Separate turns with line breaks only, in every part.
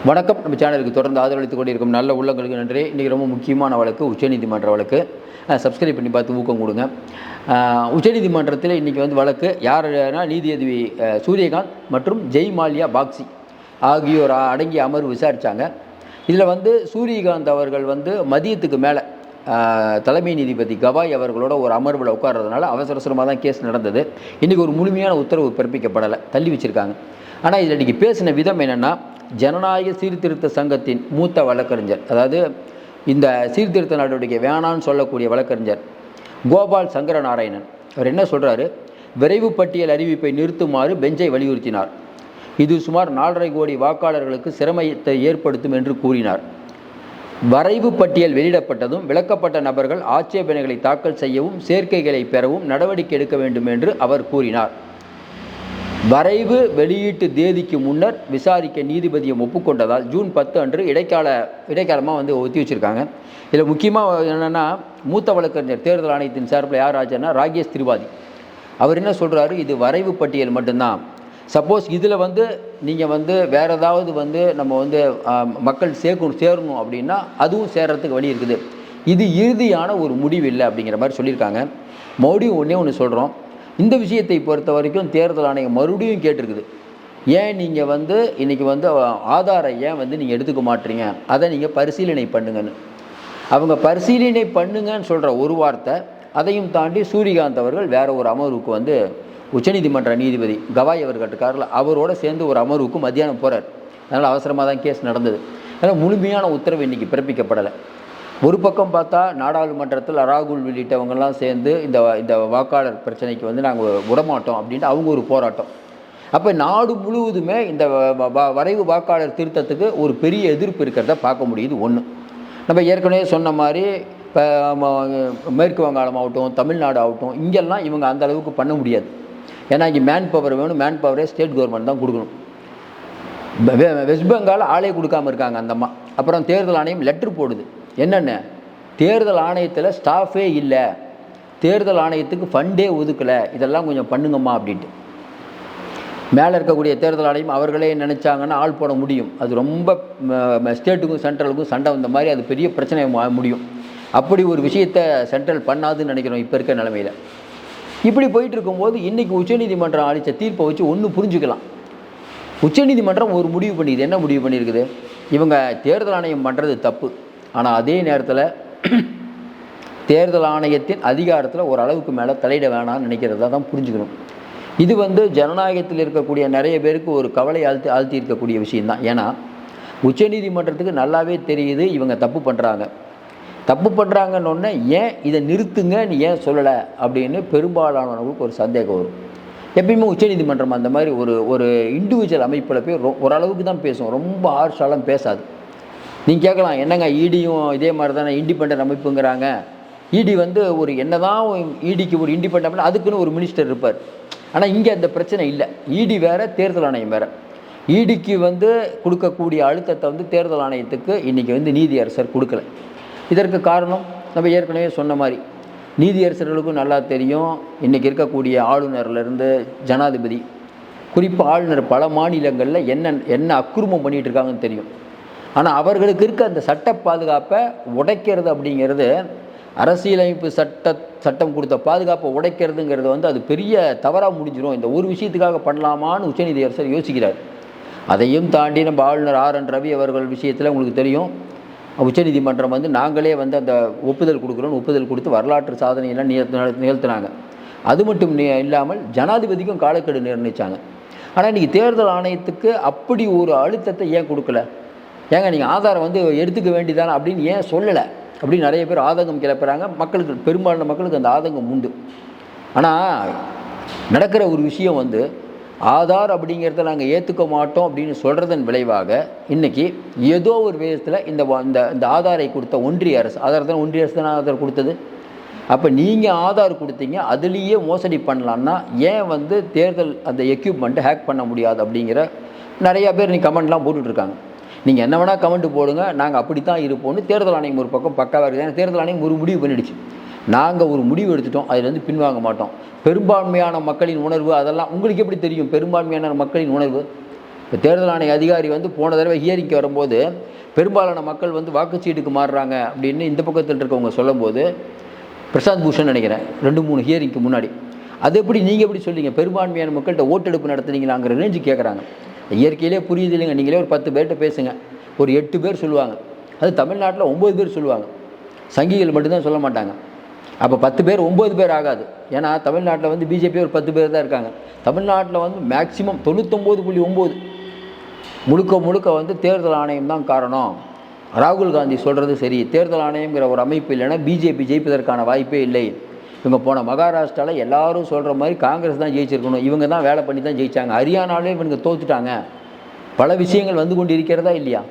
வணக்கம். நம்ம சேனலுக்கு தொடர்ந்து ஆதரவளித்துக் கொண்டிருக்கும் நல்ல உள்ளங்களுக்கு நன்றி. இன்றைக்கி ரொம்ப முக்கியமான வழக்கு, உச்சநீதிமன்ற வழக்கு. சப்ஸ்கிரைப் பண்ணி பார்த்து ஊக்கம் கொடுங்க. உச்சநீதிமன்றத்தில் இன்றைக்கி வழக்கு யாருன்னா நீதிபதி சூரியகாந்த் மற்றும் ஜெய் மால்யா பாக்சி ஆகியோர் அடங்கிய அமர்வு விசாரித்தாங்க. இதில் சூரியகாந்த் அவர்கள் மதியத்துக்கு மேலே தலைமை நீதிபதி கவாய் அவர்களோட ஒரு அமர்வில் உட்கார்றதுனால அவசரமாக தான் கேஸ் நடந்தது. இன்றைக்கி ஒரு முழுமையான உத்தரவு பிறப்பிக்கப்படலை, தள்ளி வச்சுருக்காங்க. ஆனால் இதில் இன்றைக்கி பேசின விதம் என்னென்னா, ஜனநாயக சீர்திருத்த சங்கத்தின் மூத்த வழக்கறிஞர், அதாவது இந்த சீர்திருத்த நடவடிக்கை வேணான்னு சொல்லக்கூடிய வழக்கறிஞர் கோபால் சங்கரநாராயணன் அவர் என்ன சொல்கிறாரு, விரைவு பட்டியல் அறிவிப்பை நிறுத்துமாறு பெஞ்சை வலியுறுத்தினார். இது சுமார் 4.5 கோடி வாக்காளர்களுக்கு சிரமத்தை ஏற்படுத்தும் என்று கூறினார். வரைவு பட்டியல் வெளியிடப்பட்டதும் விலக்கப்பட்ட நபர்கள் ஆட்சேபனைகளை தாக்கல் செய்யவும் சேர்க்கைகளை பெறவும் நடவடிக்கை எடுக்க வேண்டும் என்று அவர் கூறினார். வரைவு வெளியீட்டு தேதிக்கு முன்னர் விசாரிக்க நீதிபதியம் ஒப்புக்கொண்டதால் ஜூன் 10 அன்று இடைக்காலமாக ஒத்தி வச்சுருக்காங்க. இதில் முக்கியமாக என்னென்னா, மூத்த வழக்கறிஞர் தேர்தல் ஆணையத்தின் சார்பில் யார் ஆச்சுன்னா ராகேஷ் திரிபாதி. அவர் என்ன சொல்கிறாரு, இது வரைவு பட்டியல் மட்டும்தான். சப்போஸ் இதில் நீங்கள் வேறு ஏதாவது நம்ம மக்கள் சேரணும் அப்படின்னா அதுவும் சேர்கிறதுக்கு வழி இருக்குது. இது இறுதியான ஒரு முடிவு இல்லை அப்படிங்கிற மாதிரி சொல்லியிருக்காங்க. மறுபடியும் ஒன்று சொல்கிறோம், இந்த விஷயத்தை பொறுத்த வரைக்கும் தேர்தல் ஆணையம் மறுபடியும் கேட்டிருக்குது. ஏன் நீங்கள் இன்றைக்கி ஆதாரை ஏன் நீங்கள் எடுத்துக்க மாட்டீங்க, அதை நீங்கள் பரிசீலனை பண்ணுங்கன்னு. அவங்க பரிசீலனை பண்ணுங்கன்னு சொல்கிற ஒரு வார்த்தை, அதையும் தாண்டி சூரியகாந்த் அவர்கள் வேறு ஒரு அமர்வுக்கு உச்சநீதிமன்ற நீதிபதி கவாய் அவர்கள் இருக்கார்ல, அவரோட சேர்ந்து ஒரு அமர்வுக்கு மத்தியானம் போகிறார். அதனால் அவசரமாக தான் கேஸ் நடந்தது. அதனால் முழுமையான உத்தரவு இன்றைக்கி பிறப்பிக்கப்படலை. ஒரு பக்கம் பார்த்தா நாடாளுமன்றத்தில் ராகுல் உள்ளிட்டவங்கெல்லாம் சேர்ந்து இந்த வாக்காளர் பிரச்சனைக்கு நாங்கள் விடமாட்டோம் அப்படின்ட்டு அவங்க ஒரு போராட்டம். அப்போ நாடு முழுவதுமே இந்த வரைவு வாக்காளர் திருத்தத்துக்கு ஒரு பெரிய எதிர்ப்பு இருக்கிறத பார்க்க முடியுது. ஒன்று, நம்ம ஏற்கனவே சொன்ன மாதிரி இப்போ மேற்கு வங்காளம் ஆகட்டும், தமிழ்நாடு ஆகட்டும், இங்கெல்லாம் இவங்க அந்த அளவுக்கு பண்ண முடியாது. ஏன்னா இங்கே மேன் பவர் வேணும், மேன் பவரே ஸ்டேட் கவர்மெண்ட் தான் கொடுக்கணும். வெஸ்ட் பெங்கால் ஆளே கொடுக்காமல் இருக்காங்க அந்த அம்மா. அப்புறம் தேர்தல் ஆணையம் லெட்ரு போடுது, என்னென்ன தேர்தல் ஆணையத்தில் ஸ்டாஃபே இல்லை, தேர்தல் ஆணையத்துக்கு ஃபண்டே ஒதுக்கலை, இதெல்லாம் கொஞ்சம் பண்ணுங்கம்மா அப்படின்ட்டு. மேலே இருக்கக்கூடிய தேர்தல் ஆணையம் அவர்களே நினச்சாங்கன்னா ஆள் போட முடியும். அது ரொம்ப ஸ்டேட்டுக்கும் சென்ட்ரலுக்கும் சண்டை வந்த மாதிரி அது பெரிய பிரச்சனை முடியும். அப்படி ஒரு விஷயத்தை சென்ட்ரல் பண்ணாதுன்னு நினைக்கிறோம் இப்போ இருக்க நிலைமையில். இப்படி போயிட்டு இருக்கும்போது இன்றைக்கி உச்சநீதிமன்றம் அளித்த தீர்ப்பை வச்சு ஒன்று புரிஞ்சுக்கலாம். உச்சநீதிமன்றம் ஒரு முடிவு பண்ணிடுது. என்ன முடிவு பண்ணியிருக்குது, இவங்க தேர்தல் ஆணையம் பண்ணுறது தப்பு, ஆனால் அதே நேரத்தில் தேர்தல் ஆணையத்தின் அதிகாரத்தில் ஓரளவுக்கு மேலே தலையிட வேணாம்னு நினைக்கிறதா தான் புரிஞ்சுக்கணும். இது ஜனநாயகத்தில் இருக்கக்கூடிய நிறைய பேருக்கு ஒரு கவலை ஆழ்த்தி இருக்கக்கூடிய விஷயந்தான். ஏன்னா உச்சநீதிமன்றத்துக்கு நல்லாவே தெரியுது இவங்க தப்பு பண்ணுறாங்கன்னு ஏன் இதை நிறுத்துங்கன்னு ஏன் சொல்லலை அப்படின்னு பெரும்பாலானவங்களுக்கு ஒரு சந்தேகம் வரும். எப்பயுமே உச்சநீதிமன்றம் அந்த மாதிரி ஒரு இண்டிவிஜுவல் அமைப்பில் போய் ஓரளவுக்கு தான் பேசும், ரொம்ப ஹார்ஷாலாம் பேசாது. நீங்கள் கேட்கலாம், என்னங்க இடியும் இதே மாதிரி தானே இண்டிபெண்டன்ட் அமைப்புங்கிறாங்க. இடி ஒரு என்னதான் இடிக்கு ஒரு இண்டிபெண்டன்ட், அதுக்குன்னு ஒரு மினிஸ்டர் இருப்பார். ஆனால் இங்கே அந்த பிரச்சனை இல்லை. இடி வேறு, தேர்தல் ஆணையம் வேறு. இடிக்கு கொடுக்கக்கூடிய அழுத்தத்தை தேர்தல் ஆணையத்துக்கு இன்றைக்கி நீதியரசர் கொடுக்கல. இதற்கு காரணம் நம்ம ஏற்கனவே சொன்ன மாதிரி, நீதியரசர்களுக்கும் நல்லா தெரியும் இன்றைக்கி இருக்கக்கூடிய ஆளுநர்லேருந்து ஜனாதிபதி, குறிப்பாக ஆளுநர் பல மாநிலங்களில் என்ன அக்குறுமம் பண்ணிகிட்டு இருக்காங்கன்னு தெரியும். ஆனால் அவர்களுக்கு இருக்க அந்த சட்ட பாதுகாப்பை உடைக்கிறது அப்படிங்கிறது, அரசியலமைப்பு சட்டம் கொடுத்த பாதுகாப்பை உடைக்கிறதுங்கிறது அது பெரிய தவறாக முடிஞ்சிடும். இந்த ஒரு விஷயத்துக்காக பண்ணலாமான்னு உச்சநீதியரசர் யோசிக்கிறார். அதையும் தாண்டி நம்ம ஆளுநர் RN ரவி அவர்கள் விஷயத்தில் உங்களுக்கு தெரியும், உச்சநீதிமன்றம் நாங்களே அந்த ஒப்புதல் கொடுத்து வரலாற்று சாதனையெல்லாம் நிகழ்த்தினாங்க. அது மட்டும் இல்லாமல் ஜனாதிபதிக்கும் காலக்கெடு நிர்ணயித்தாங்க. ஆனால் இன்றைக்கி தேர்தல் ஆணையத்துக்கு அப்படி ஒரு அழுத்தத்தை ஏன் கொடுக்கல? ஏங்க நீங்கள் ஆதாரம் எடுத்துக்க வேண்டியதானே அப்படின்னு ஏன் சொல்லலை அப்படின்னு நிறைய பேர் ஆதங்கம் கிளப்புறாங்க. மக்களுக்கு, பெரும்பாலான மக்களுக்கு அந்த ஆதங்கம் உண்டு. ஆனால் நடக்கிற ஒரு விஷயம் ஆதார் அப்படிங்கிறத நாங்கள் ஏற்றுக்க மாட்டோம் அப்படின்னு சொல்கிறதன் விளைவாக இன்றைக்கி ஏதோ ஒரு விதத்தில் இந்த ஆதாரை கொடுத்த ஒன்றிய அரசு, ஒன்றிய அரசு தானே ஆதார் கொடுத்தது. அப்போ நீங்கள் ஆதார் கொடுத்தீங்க, அதுலேயே மோசடி பண்ணலான்னா ஏன் தேர்தல் அந்த எக்யூப்மெண்ட்டை ஹேக் பண்ண முடியாது அப்படிங்கிற நிறையா பேர் நீ கமெண்ட்லாம் போட்டுட்ருக்காங்க. நீங்கள் என்ன வேணால் கமெண்ட் போடுங்க, நாங்கள் அப்படி தான் இருப்போம்னு தேர்தல் ஆணையம் ஒரு பக்கம் பக்காவாக இருக்குது. ஏன்னா தேர்தல் ஆணையம் ஒரு முடிவு பண்ணிடுச்சு, நாங்கள் ஒரு முடிவு எடுத்துட்டோம், அதிலேருந்து பின்வாங்க மாட்டோம். பெரும்பான்மையான மக்களின் உணர்வு அதெல்லாம் உங்களுக்கு எப்படி தெரியும்? பெரும்பான்மையான மக்களின் உணர்வு இப்போ தேர்தல் ஆணைய அதிகாரி வந்து போன தடவை ஹியரிங்க்கு வரும்போது பெரும்பாலான மக்கள் வந்து வாக்குச்சீட்டுக்கு மாறுறாங்க அப்படின்னு இந்த பக்கத்தில் இருக்கவங்க சொல்லும்போது, பிரசாந்த் பூஷன் நினைக்கிறேன் 2-3 ஹியரிங்க்கு முன்னாடி, அது எப்படி நீங்கள் எப்படி சொல்லிங்க பெரும்பான்மையான மக்கள்கிட்ட ஓட்டெடுப்பு நடத்துனீங்களாங்கிற ரேஞ்சு கேட்குறாங்க. இயற்கையிலே புரியுது இல்லைங்க. நீங்களே ஒரு 10 பேர்கிட்ட பேசுங்க, ஒரு 8 பேர் சொல்லுவாங்க. அது தமிழ்நாட்டில் 9 பேர் சொல்லுவாங்க, சங்கிகள் மட்டும்தான் சொல்ல மாட்டாங்க. அப்போ 10 பேர் 9 பேர் ஆகாது. ஏன்னா தமிழ்நாட்டில் வந்து பிஜேபி ஒரு 10 பேர் தான் இருக்காங்க. தமிழ்நாட்டில் வந்து மேக்சிமம் 99.9 முழுக்க வந்து தேர்தல் ஆணையம் தான் காரணம். ராகுல் காந்தி சொல்கிறது சரி, தேர்தல் ஆணையங்கிற ஒரு அமைப்பு இல்லைன்னா பிஜேபி ஜெயிப்பதற்கான வாய்ப்பே இல்லை. இவங்க போன மகாராஷ்டிராவில் எல்லாரும் சொல்கிற மாதிரி காங்கிரஸ் தான் ஜெயிச்சிருக்கணும், இவங்க தான் வேலை பண்ணி தான் ஜெயித்தாங்க, ஹரியானாலே இவங்க தோற்றுட்டாங்க, பல விஷயங்கள் வந்து கொண்டு இருக்கிறதா இல்லையா?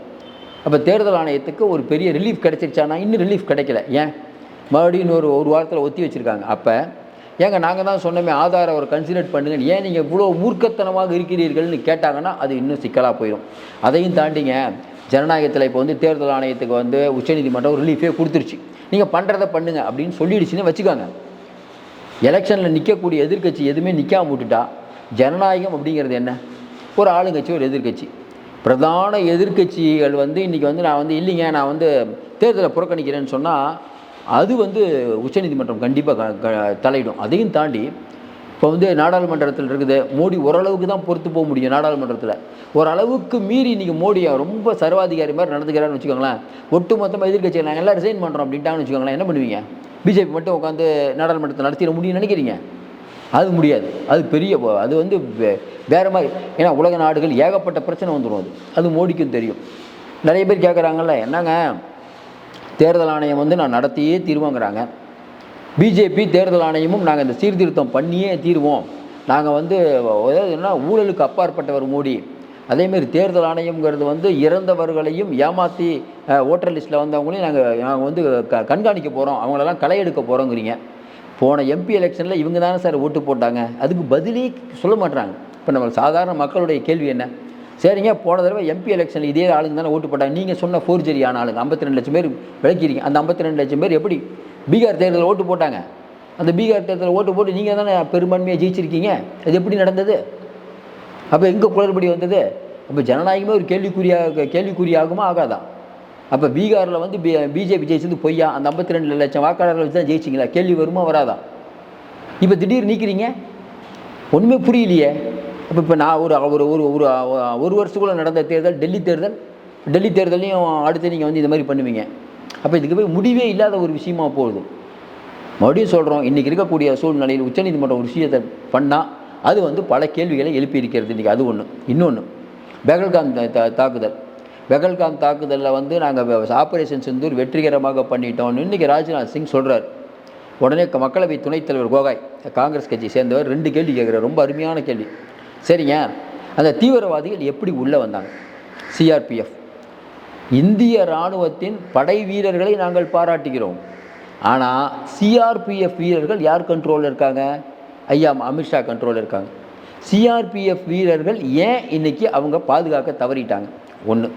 அப்போ தேர்தல் ஆணையத்துக்கு ஒரு பெரிய ரிலீஃப் கிடைச்சிருச்சானா? இன்னும் ரிலீஃப் கிடைக்கல. ஏன் மறுபடியும் ஒரு வாரத்தில் ஒத்தி வச்சுருக்காங்க. அப்போ ஏங்க நாங்கள் தான் சொன்னோமே ஆதாரை ஒரு கன்சிடர் பண்ணுங்கன்னு, ஏன் நீங்கள் இவ்வளோ மூர்க்கத்தனமாக இருக்கிறீர்கள்னு கேட்டாங்கன்னா அது இன்னும் சிக்கலாக போயிடும். அதையும் தாண்டிங்க ஜனநாயகத்தில் இப்போ வந்து தேர்தல் ஆணையத்துக்கு வந்து உச்சநீதிமன்றம் ஒரு ரிலீஃபே கொடுத்துருச்சு, நீங்கள் பண்ணுறதை பண்ணுங்க அப்படின்னு சொல்லிடுச்சுன்னு வச்சுக்காங்க. எலெக்ஷனில் நிற்கக்கூடிய எதிர்க்கட்சி எதுவுமே நிற்காம விட்டுட்டா ஜனநாயகம் அப்படிங்கிறது என்ன? ஒரு ஆளுங்கட்சி ஒரு எதிர்க்கட்சி. பிரதான எதிர்க்கட்சிகள் வந்து இன்றைக்கி வந்து நான் வந்து இல்லைங்க நான் வந்து தேர்தலை புறக்கணிக்கிறேன்னு சொன்னால் அது வந்து உச்சநீதிமன்றம் கண்டிப்பாக தலையிடும். அதையும் தாண்டி இப்போ வந்து நாடாளுமன்றத்தில் இருக்குது, மோடி ஓரளவுக்கு தான் பொறுத்து போக முடியும். நாடாளுமன்றத்தில் ஓரளவுக்கு மீறி இன்றைக்கி மோடி ரொம்ப சர்வாதிகாரி மாதிரி நடந்துக்கிறான்னு வச்சுக்கோங்களேன். ஒட்டு மொத்தமாக எதிர்க்கட்சியை நாங்கள் எல்லாம் ரிசைன் பண்ணுறோம் அப்படின்ட்டாங்கன்னு வச்சுக்கோங்களேன், என்ன பண்ணுவீங்க? பிஜேபி மட்டும் உட்காந்து நாடாளுமன்றத்தை நடத்திட முடியும்னு நினைக்கிறீங்க? அது முடியாது. அது பெரிய அது வந்து வேறு மாதிரி. ஏன்னா உலக நாடுகள் ஏகப்பட்ட பிரச்சனை வந்துடும். அது மோடிக்கும் தெரியும். நிறைய பேர் கேட்குறாங்கல்ல, என்னங்க தேர்தல் ஆணையம் வந்து நான் நடத்தியே தீர்வோங்கிறாங்க, பிஜேபி தேர்தல் ஆணையமும் நாங்கள் இந்த சீர்திருத்தம் பண்ணியே தீர்வோம், நாங்கள் வந்து அதாவது என்ன ஊழலுக்கு அப்பாற்பட்டவர் மோடி, அதேமாரி தேர்தல் ஆணையம்ங்கிறது வந்து இறந்தவர்களையும் ஏமாற்றி ஓட்டர் லிஸ்ட்டில் வந்தவங்களையும் நாங்கள் வந்து கண்காணிக்க போகிறோம், அவங்களெல்லாம் களை எடுக்க போகிறோங்கிறீங்க. போன எம்பி எலெக்ஷனில் இவங்க தானே சார் ஓட்டு போட்டாங்க, அதுக்கு பதிலே சொல்ல மாட்டாங்க. இப்போ நம்ம சாதாரண மக்களுடைய கேள்வி என்ன? சரிங்க, போன தடவை எம்பி எலெக்ஷனில் இதே ஆளுங்க தானே ஓட்டு போட்டாங்க, நீங்கள் சொன்ன ஃபோர்ஜரியான ஆளுங்க 52 லட்சம் பேர் விளக்கிறீங்க. அந்த 52 லட்சம் பேர் எப்படி பீகார் தேர்தலில் ஓட்டு போட்டாங்க? அந்த பீகார் தேர்தலில் ஓட்டு போட்டு நீங்கள் தானே பெரும்பான்மையாக ஜெயிச்சிருக்கீங்க. அது எப்படி நடந்தது? அப்போ எங்கே குளறுபடி வந்தது? அப்போ ஜனநாயகமே ஒரு கேள்விக்குறியாகுமா ஆகாதா? அப்போ பீகாரில் வந்து பிஜேபி ஜெயிச்சது பொய்யா? அந்த 52 லட்சம் வாக்காளர்கள் வச்சு தான் ஜெயிச்சிங்களா? கேள்வி வருமா வராதா? இப்போ திடீர்னு நீக்கிறீங்க, ஒன்றுமே புரியலையே. இப்போ நான் ஒரு வருஷத்துக்குள்ளே நடந்த தேர்தல் டெல்லி தேர்தலையும் அடுத்து நீங்கள் வந்து இந்த மாதிரி பண்ணுவீங்க. அப்போ இதுக்கு போய் முடிவே இல்லாத ஒரு விஷயமா போகுது. மறுபடியும் சொல்கிறோம், இன்றைக்கி இருக்கக்கூடிய சூழ்நிலையில் உச்சநீதிமன்றம் ஒரு விஷயத்தை பண்ணால் அது வந்து பல கேள்விகளை எழுப்பி இருக்கிறது இன்றைக்கி. அது ஒன்று. இன்னொன்று, பெகல்காம் தாக்குதலில் வந்து நாங்கள் ஆப்ரேஷன் சிந்தூர் வெற்றிகரமாக பண்ணிட்டோம்னு இன்றைக்கி ராஜ்நாத் சிங் சொல்கிறார். உடனே மக்களவை துணைத் தலைவர் கோகாய் காங்கிரஸ் கட்சியை சேர்ந்தவர் 2 கேள்வி கேட்குறாரு, ரொம்ப அருமையான கேள்வி. சரிங்க, அந்த தீவிரவாதிகள் எப்படி உள்ளே வந்தாங்க? சிஆர்பிஎஃப், இந்திய இராணுவத்தின் படை வீரர்களை நாங்கள் பாராட்டுகிறோம், ஆனால் சிஆர்பிஎஃப் வீரர்கள் யார் கண்ட்ரோலில் இருக்காங்க? ஐயா அமித்ஷா கண்ட்ரோலில் இருக்காங்க. சிஆர்பிஎஃப் வீரர்கள் ஏன் இன்றைக்கி அவங்க பாதுகாக்க தவறிட்டாங்க? ஒன்று.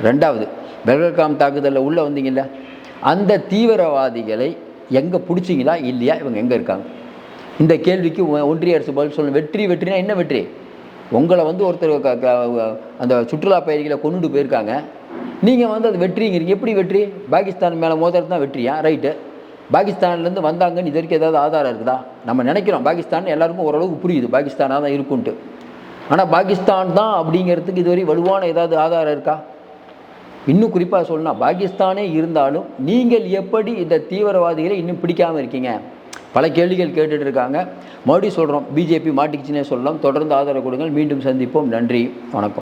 ரெண்டாவது, பெகல்காம் தாக்குதலில் உள்ளே வந்தீங்கல்ல, அந்த தீவிரவாதிகளை எங்கே பிடிச்சிங்களா இல்லையா? இவங்க எங்கே இருக்காங்க? இந்த கேள்விக்கு ஒன்றிய அரசு பதில் சொல்லணும். வெற்றினா என்ன வெற்றி? உங்களை வந்து ஒருத்தர் அந்த சுற்றுலா பயணிகளை கொண்டுட்டு போயிருக்காங்க, நீங்கள் வந்து அது வெற்றிங்கிறீங்க. எப்படி வெற்றி? பாகிஸ்தான் மேலே மோதுறது தான் வெற்றியா? ரைட்டு, பாகிஸ்தான்லேருந்து வந்தாங்கன்னு இது வரைக்கும் ஏதாவது ஆதாரம் இருக்குதா? நம்ம நினைக்கிறோம் பாகிஸ்தான், எல்லாருக்கும் ஓரளவுக்கு புரியுது பாகிஸ்தானாக தான் இருக்குன்ட்டு. ஆனால் பாகிஸ்தான் தான் அப்படிங்கிறதுக்கு இதுவரை வலுவான ஏதாவது ஆதாரம் இருக்கா? இன்னும் குறிப்பாக சொல்லணும்னா, பாகிஸ்தானே இருந்தாலும் நீங்கள் எப்படி இந்த தீவிரவாதிகளை இன்னும் பிடிக்காமல் இருக்கீங்க? பல கேள்விகள் கேட்டுட்டு இருக்காங்க. மறுபடியும் சொல்கிறோம், பிஜேபி மாட்டிக்கிச்சுன்னே சொல்லலாம். தொடர்ந்து ஆதரவு கொடுங்கள். மீண்டும் சந்திப்போம். நன்றி, வணக்கம்.